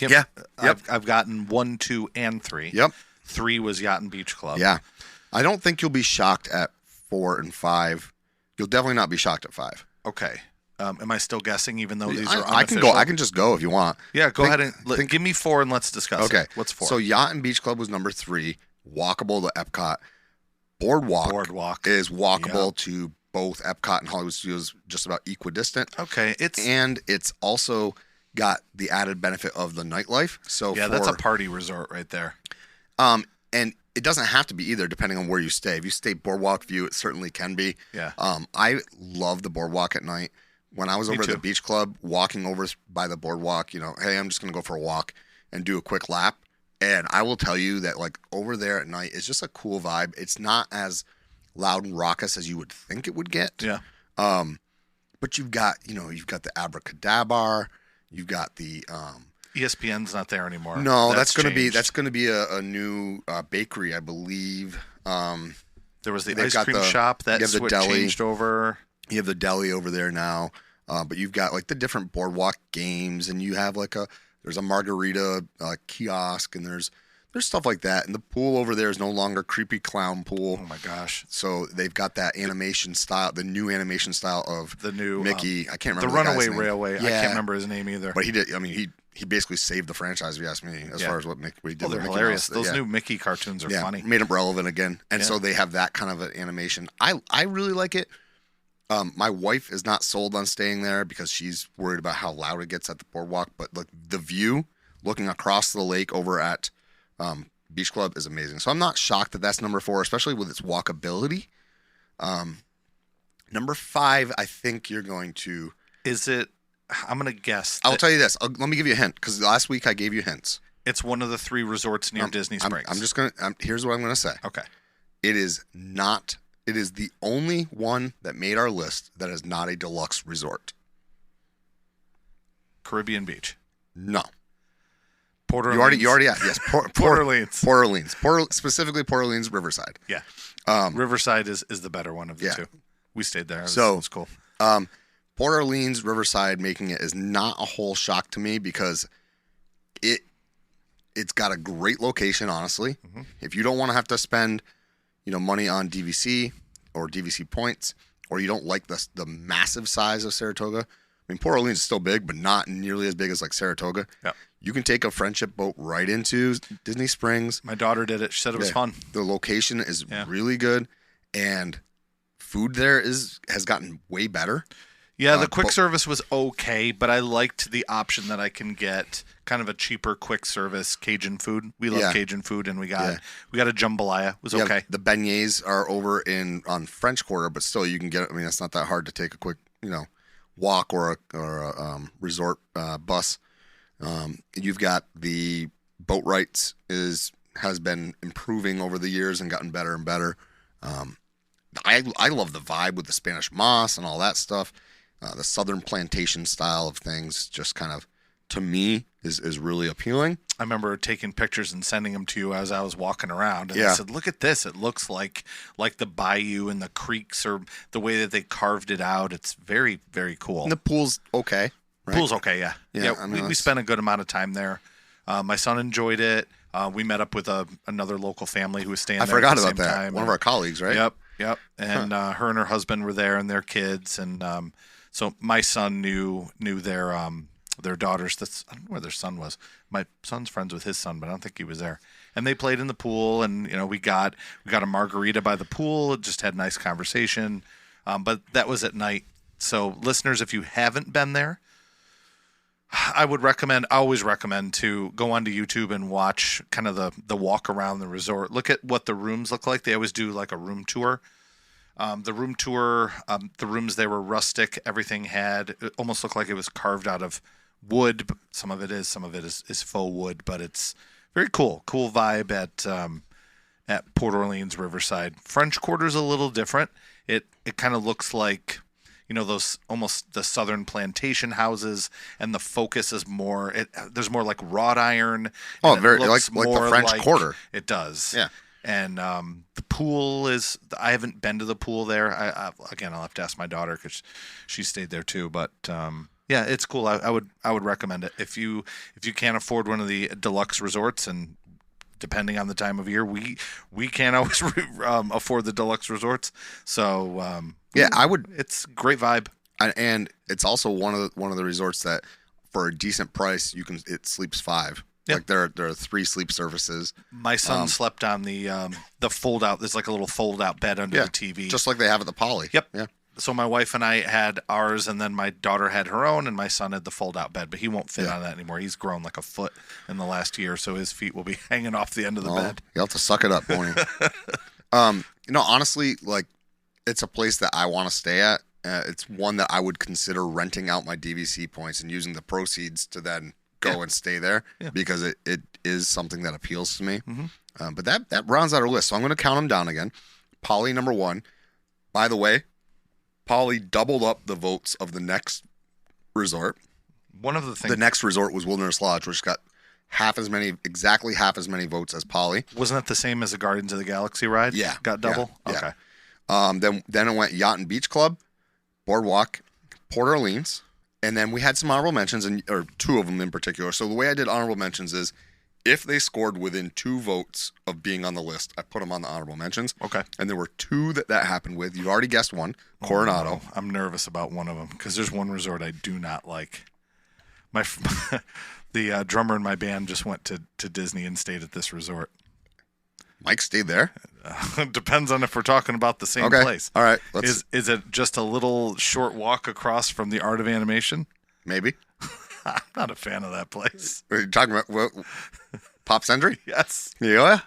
Yeah. Yep. I've gotten 1, 2, and 3. Yep. 3 was Yacht and Beach Club. Yeah. I don't think you'll be shocked at 4 and 5. You'll definitely not be shocked at 5. Okay. Am I still guessing, even though these are I unofficial? can go. I can just go if you want. Yeah, go ahead and give me 4 and let's discuss. Okay. It. What's 4? So Yacht and Beach Club was number 3. Walkable to Epcot. Boardwalk is walkable to both Epcot and Hollywood Studios, just about equidistant. Okay, it's also got the added benefit of the nightlife. So that's a party resort right there. And it doesn't have to be either, depending on where you stay. If you stay Boardwalk View, it certainly can be. Yeah. I love the Boardwalk at night. When I was over at the Beach Club, walking over by the Boardwalk, hey, I'm just gonna go for a walk and do a quick lap. And I will tell you that, like, over there at night is just a cool vibe. It's not as loud and raucous as you would think it would get. Yeah. But you've got the Abracadabra, you've got the ESPN's not there anymore. No, that's gonna be a new bakery, I believe. There was the ice cream shop that changed over. You have the deli over there now, but you've got like the different Boardwalk games, and you have there's a margarita kiosk, and there's stuff like that. And the pool over there is no longer creepy clown pool. Oh my gosh! So they've got that animation style, the new animation style of the new Mickey. I can't remember the Runaway Railway. Yeah. I can't remember his name either. But he did. I mean, he basically saved the franchise, if you ask me, as far as what he did. They're hilarious. Those new Mickey cartoons are funny. Made them relevant again, and so they have that kind of an animation. I really like it. My wife is not sold on staying there because she's worried about how loud it gets at the Boardwalk. But the view, looking across the lake over at Beach Club, is amazing. So I'm not shocked that that's number 4, especially with its walkability. Number 5, I think you're going to. Is it? I'm going to guess. I'll tell you this. Let me give you a hint, because last week I gave you hints. It's one of the 3 resorts near Disney Springs. I'm just going to. Here's what I'm going to say. Okay. It is not. It is the only one that made our list that is not a deluxe resort. Caribbean Beach. No. Port Orleans. You already asked. Yes. Port Orleans. Port Orleans. Specifically Port Orleans Riverside. Yeah. Riverside is the better one of the 2. We stayed there. It was cool. Port Orleans Riverside making it is not a whole shock to me because it's got a great location, honestly. Mm-hmm. If you don't want to have to spend money on DVC or DVC points, or you don't like the massive size of Saratoga. I mean, Port Orleans is still big, but not nearly as big as like Saratoga. Yeah. You can take a friendship boat right into Disney Springs. My daughter did it. She said it was fun. The location is really good, and food there has gotten way better. Yeah, the quick service was okay, but I liked the option that I can get kind of a cheaper quick service Cajun food. We love Cajun food, and we got a jambalaya. It was okay. The beignets are over on French Quarter, but still you can get. I mean, it's not that hard to take a quick walk or a resort bus. You've got the boat rights has been improving over the years and gotten better and better. I love the vibe with the Spanish moss and all that stuff. The Southern plantation style of things just kind of, to me, is really appealing. I remember taking pictures and sending them to you as I was walking around. And I said, look at this. It looks like the bayou and the creeks, or the way that they carved it out. It's very, very cool. And the pool's okay, right? Pool's okay, yeah. I mean, we spent a good amount of time there. My son enjoyed it. We met up with another local family who was staying there. I forgot at the about same that. time. One of our colleagues, right? Yep. And her and her husband were there, and their kids. And so my son knew their daughters. I don't know where their son was. My son's friends with his son, but I don't think he was there. And they played in the pool, and we got a margarita by the pool. Just had a nice conversation. But that was at night. So listeners, if you haven't been there, I always recommend to go onto YouTube and watch kind of the walk around the resort. Look at what the rooms look like. They always do like a room tour. The room tour, the rooms, they were rustic. Everything it almost looked like it was carved out of wood. But some of it is faux wood, but it's very cool. Cool vibe at Port Orleans Riverside. French Quarter's a little different. It kind of looks like those almost the southern plantation houses, and the focus is more. There's more like wrought iron. Oh, very like the French Quarter. It does. Yeah. And the pool is. I haven't been to the pool there. Again, I'll have to ask my daughter because she stayed there too. But yeah, it's cool. I would recommend it if you can't afford one of the deluxe resorts, and depending on the time of year, we can't always afford the deluxe resorts. So yeah, I would. It's great vibe. And it's also one of the resorts that for a decent price it sleeps 5. Yeah. Like there are 3 sleep services. My son slept on the fold out. There's like a little fold out bed under the TV. Just like they have at the Poly. Yep. Yeah. So my wife and I had ours, and then my daughter had her own, and my son had the fold-out bed. But he won't fit on that anymore. He's grown like a foot in the last year, so his feet will be hanging off the end of the bed. You'll have to suck it up, won't you? Honestly, like it's a place that I want to stay at. It's one that I would consider renting out my DVC points and using the proceeds to then go and stay there because it is something that appeals to me. Mm-hmm. But that rounds out our list. So I'm going to count them down again. Poly number 1. By the way, Poly doubled up the votes of the next resort. One of the things. The next resort was Wilderness Lodge, which got exactly half as many votes as Poly. Wasn't that the same as the Guardians of the Galaxy ride? Yeah. Got double? Yeah. Okay. Then it went Yacht and Beach Club, Boardwalk, Port Orleans, and then we had some honorable mentions, or 2 of them in particular. So the way I did honorable mentions is if they scored within 2 votes of being on the list, I put them on the honorable mentions. Okay. And there were 2 that happened with. You already guessed one, Coronado. No. I'm nervous about one of them because there's one resort I do not like. The drummer in my band just went to Disney and stayed at this resort. Mike stayed there. Depends on if we're talking about the same place. All right. Is it just a little short walk across from the Art of Animation? Maybe. I'm not a fan of that place. Are you talking about what, Pop Century? Yes. Yeah.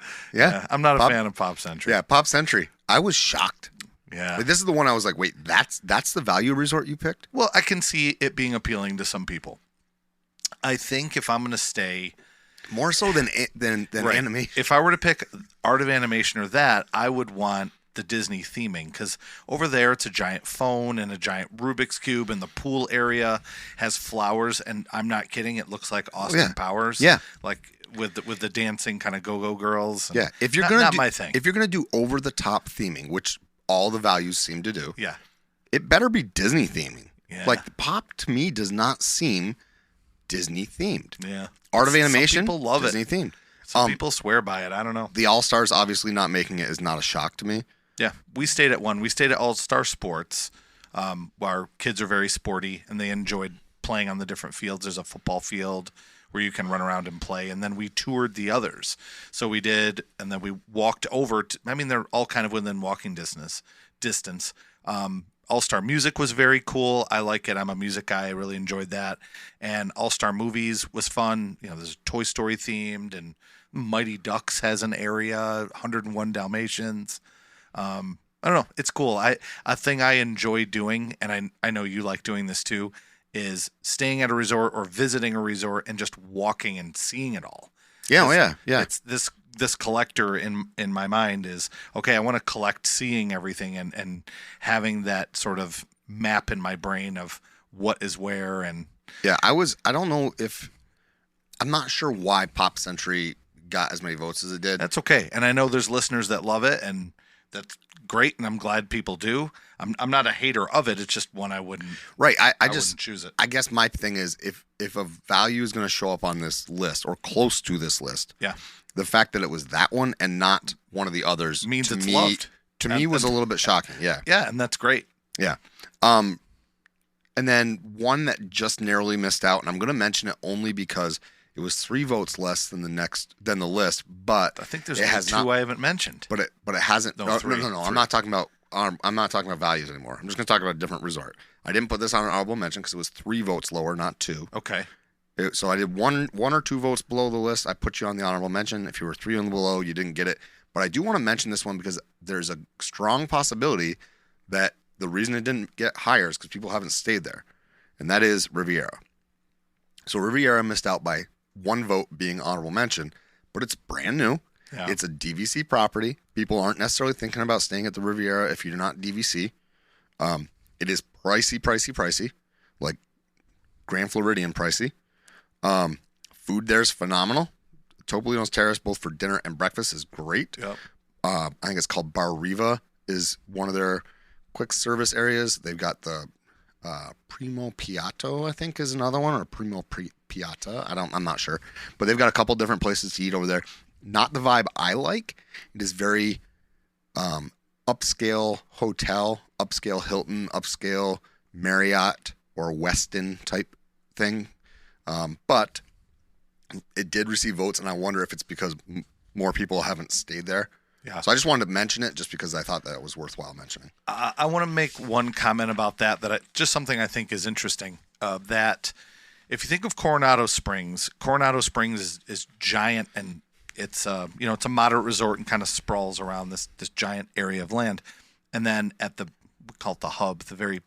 I'm not a fan of Pop Century. Yeah, Pop Century. I was shocked. Yeah. Like, this is the one I was like, wait, that's the value resort you picked? Well, I can see it being appealing to some people. I think if I'm going to stay more so than animation. If I were to pick Art of Animation or that, I would want the Disney theming because over there it's a giant phone and a giant Rubik's Cube, and the pool area has flowers, and I'm not kidding, it looks like Austin Powers. Yeah. Like with the dancing kind of go-go girls. Yeah. If you're not do, my thing. If you're gonna do over the top theming, which all the values seem to do, yeah, it better be Disney theming. Yeah. Like the Pop to me does not seem Disney themed. Yeah. Art of Animation, some people love Disney it. themed. Some people swear by it. I don't know. The All Stars obviously not making it is not a shock to me. Yeah, we stayed at one. We stayed at All Star Sports. Our kids are very sporty, and they enjoyed playing on the different fields. There's a football field where you can run around and play, and then we toured the others. So we did, and then we walked over. They're all kind of within walking distance. All Star Music was very cool. I like it. I'm a music guy. I really enjoyed that. And All Star Movies was fun. There's Toy Story themed, and Mighty Ducks has an area. 101 Dalmatians. I don't know. It's cool. A thing I enjoy doing, and I know you like doing this too, is staying at a resort or visiting a resort and just walking and seeing it all. Yeah. It's this collector in my mind is, okay, I want to collect seeing everything and having that sort of map in my brain of what is where. And yeah, I'm not sure why Pop Century got as many votes as it did. That's okay. And I know there's listeners that love it, and that's great, and I'm glad people do. I'm not a hater of it. It's just one I wouldn't. Right. I just wouldn't choose it. I guess my thing is if a value is going to show up on this list or close to this list, yeah, the fact that it was that one and not one of the others means it's loved. To me, was a little bit shocking. Yeah. Yeah, and that's great. Yeah. And then one that just narrowly missed out, and I'm going to mention it only because it was 3 votes less than the list, but I think there's only 2 I haven't mentioned. But it hasn't. No, 3. I'm not talking about. I'm not talking about values anymore. I'm just going to talk about a different resort. I didn't put this on an honorable mention because it was 3 votes lower, not 2. Okay. So I did one or 2 votes below the list. I put you on the honorable mention. If you were 3 and below, you didn't get it. But I do want to mention this one because there's a strong possibility that the reason it didn't get higher is because people haven't stayed there, and that is Riviera. So Riviera missed out by 1 vote being honorable mention, but it's brand new. Yeah. It's a DVC property. People aren't necessarily thinking about staying at the Riviera if you're not DVC. It is pricey, like Grand Floridian pricey. Food there's phenomenal. Topolino's Terrace, both for dinner and breakfast, is great. Yep. I think it's called Bar Riva, is one of their quick service areas. They've got the Primo Piatto, I think, is another one, or Primo Piatta. I'm not sure, but they've got a couple different places to eat over there. Not the vibe I like. It is very upscale hotel, upscale Hilton, upscale Marriott or Westin type thing. But it did receive votes, and I wonder if it's because more people haven't stayed there. Yeah. So I just wanted to mention it just because I thought that it was worthwhile mentioning. I want to make one comment about that just something I think is interesting. That if you think of Coronado Springs is giant, and it's it's a moderate resort and kind of sprawls around this giant area of land. And then at we call it the hub, the very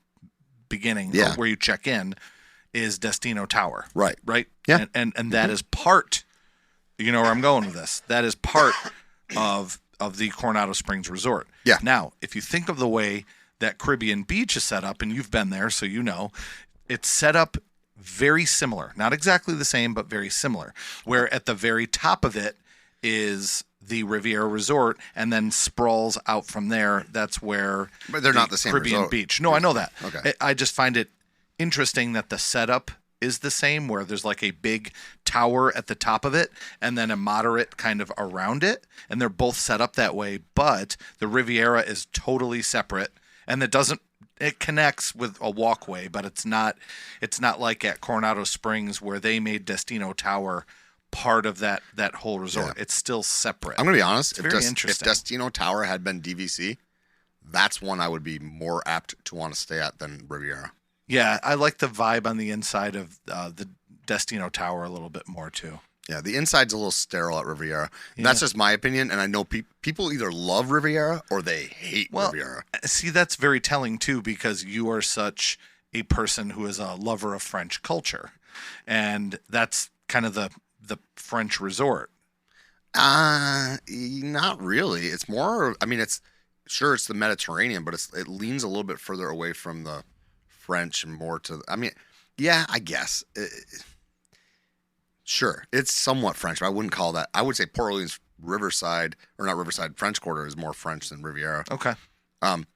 beginning where you check in, is Destino Tower. Right. Right? Yeah. And that is part, you know where I'm going with this. That is part of the Coronado Springs Resort. Yeah. Now, if you think of the way that Caribbean Beach is set up, and you've been there, so you know, it's set up very similar. Not exactly the same, but very similar. Where at the very top of it is the Riviera Resort, and then sprawls out from there. That's where But they're not the same Caribbean resort. Beach. No, I know that. Okay. I just find it interesting that the setup is the same, where there's like a big tower at the top of it and then a moderate kind of around it, and they're both set up that way, but the Riviera is totally separate, and it connects with a walkway, but it's not like at Coronado Springs where they made Destino Tower part of that whole resort. Yeah. It's still separate. I'm going to be honest. It's very interesting. If Destino Tower had been DVC, that's one I would be more apt to want to stay at than Riviera. Yeah, I like the vibe on the inside of the Destino Tower a little bit more too. Yeah, the inside's a little sterile at Riviera. And that's just my opinion, and I know people either love Riviera or they hate Riviera. See, that's very telling too, because you are such a person who is a lover of French culture, and that's kind of the French resort. Not really. It's more. I mean, it's the Mediterranean, but it leans a little bit further away from the French and more to. I mean, yeah, I guess. Sure, it's somewhat French, but I wouldn't call that. I would say Port Orleans Riverside, or not Riverside, French Quarter is more French than Riviera. Okay. The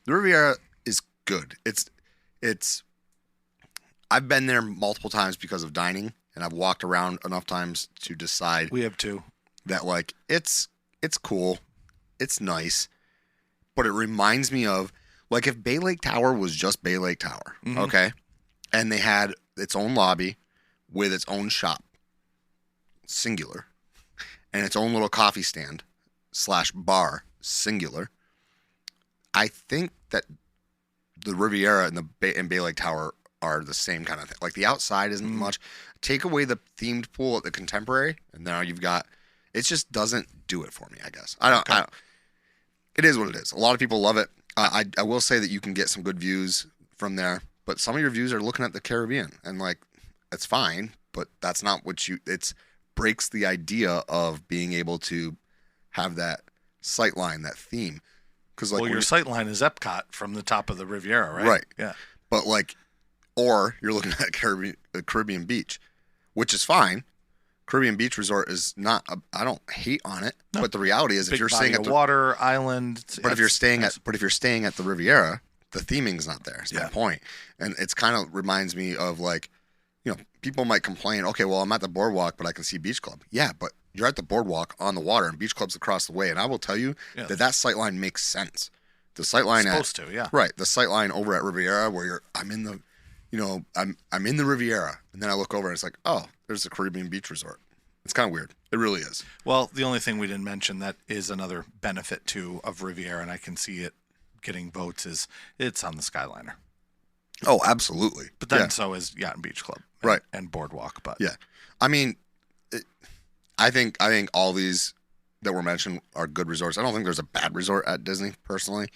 Riviera is good. It's. I've been there multiple times because of dining, and I've walked around enough times to decide. We have too. That like it's cool, it's nice, but it reminds me of like if Bay Lake Tower was just Bay Lake Tower, okay, and they had its own lobby with its own shop, singular, and its own little coffee stand / bar, singular. I think that the Riviera and Bay Lake Tower are the same kind of thing. Like the outside isn't much. Take away the themed pool at the Contemporary, and now you've got. It just doesn't do it for me, I guess. I don't. It is what it is. A lot of people love it. I will say that you can get some good views from there, but some of your views are looking at the Caribbean, and like, it's fine, but that's not what it's breaks the idea of being able to have that sight line, that theme. Because like, your sight line is Epcot from the top of the Riviera, right? Right. Yeah. But like, or you're looking at Caribbean Beach, which is fine. Caribbean Beach Resort is not. I don't hate on it, but the reality is, if you're staying at the water island, but if you're staying at the Riviera, the theming's not there. It's my point, and it's kind of reminds me of like, people might complain. Okay, well, I'm at the boardwalk, but I can see Beach Club. Yeah, but you're at the boardwalk on the water, and Beach Club's across the way. And I will tell you that sight line makes sense. The sight line right. The sight line over at Riviera, where I'm in the. I'm in the Riviera, and then I look over and it's like, oh, there's the Caribbean Beach Resort. It's kind of weird. It really is. Well, the only thing we didn't mention that is another benefit too of Riviera, and I can see it getting votes, is it's on the Skyliner. Oh, absolutely. But then so is Yacht and Beach Club, right, and Boardwalk. But yeah, I mean, I think all these that were mentioned are good resorts. I don't think there's a bad resort at Disney, personally.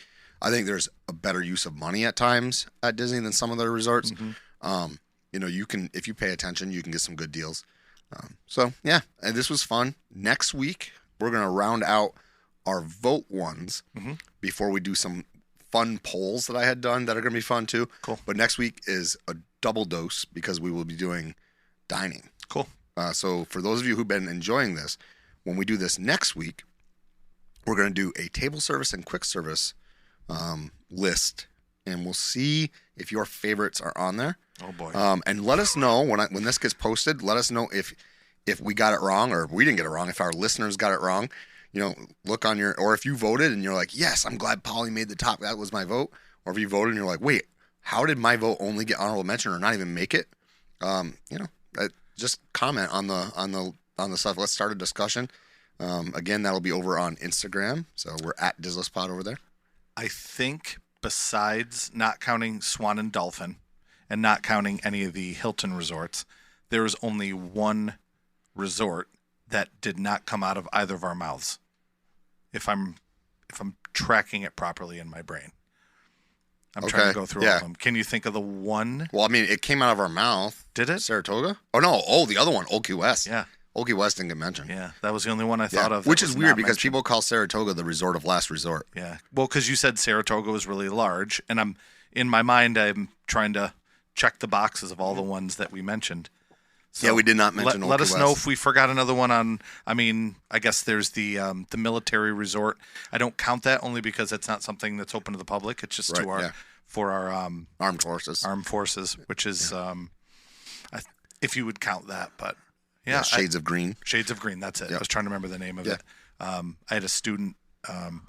I think there's a better use of money at times at Disney than some of their resorts. You can, if you pay attention, you can get some good deals. So yeah, and this was fun. Next week, we're going to round out our vote ones before we do some fun polls that I had done that are going to be fun too. Cool. But next week is a double dose because we will be doing dining. Cool. So for those of you who've been enjoying this, when we do this next week, we're going to do a table service and quick service list, and we'll see if your favorites are on there. Oh boy! And let us know when this gets posted. Let us know if we got it wrong or if we didn't get it wrong. If our listeners got it wrong, look on or if you voted and you're like, yes, I'm glad Polly made the top. That was my vote. Or if you voted and you're like, wait, how did my vote only get honorable mention or not even make it? Just comment on the stuff. Let's start a discussion. Again, that'll be over on Instagram. So we're at DizLessPod over there. I think besides not counting Swan and Dolphin and not counting any of the Hilton resorts, there is only one resort that did not come out of either of our mouths. If I'm tracking it properly in my brain. I'm trying to go through all of them. Can you think of the one? Well, I mean, it came out of our mouth. Did it? Saratoga? Oh, no. Oh, the other one, Old Key West. Yeah. Old Key West didn't get mentioned. Yeah, that was the only one I thought of. Which is weird because people call Saratoga the resort of last resort. Yeah. Well, because you said Saratoga was really large, and in my mind, I'm trying to check the boxes of all the ones that we mentioned. So we did not mention Old Key Let us West. know if we forgot another one on. I mean, I guess there's the military resort. I don't count that only because it's not something that's open to the public. It's just for our armed forces, which is if you would count that, but Shades of Green. Shades of Green. That's it. Yep. I was trying to remember the name of it. I had a student.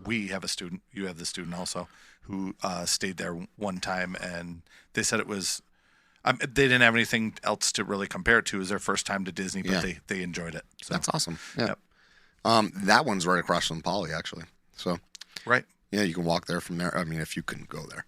We have a student. You have the student also who stayed there one time, and they said it was. They didn't have anything else to really compare it to. It was their first time to Disney, but they enjoyed it. So. That's awesome. Yeah. Yep. That one's right across from Poly, actually. So. Right. Yeah, you can walk there from there. I mean, if you can go there.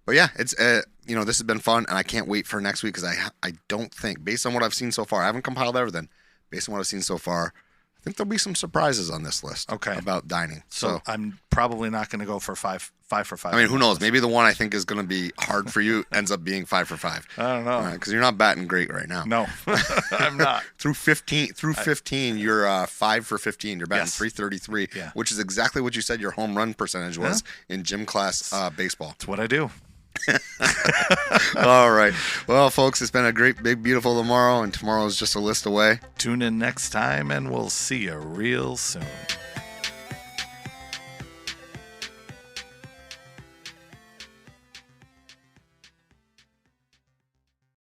But yeah, it's this has been fun, and I can't wait for next week because I don't think, based on what I've seen so far, I haven't compiled everything. Based on what I've seen so far, I think there'll be some surprises on this list. Okay. About dining. So I'm probably not going to go for five for five. I mean, who knows? Maybe the one I think is going to be hard for you ends up being 5 for 5. I don't know. Because you're not batting great right now. No, I'm not. Through 15, you're 5 for 15. You're batting 333, which is exactly what you said your home run percentage was in gym class baseball. It's what I do. All right. Well, folks, it's been a great, big, beautiful tomorrow, and tomorrow is just a list away. Tune in next time, and we'll see you real soon.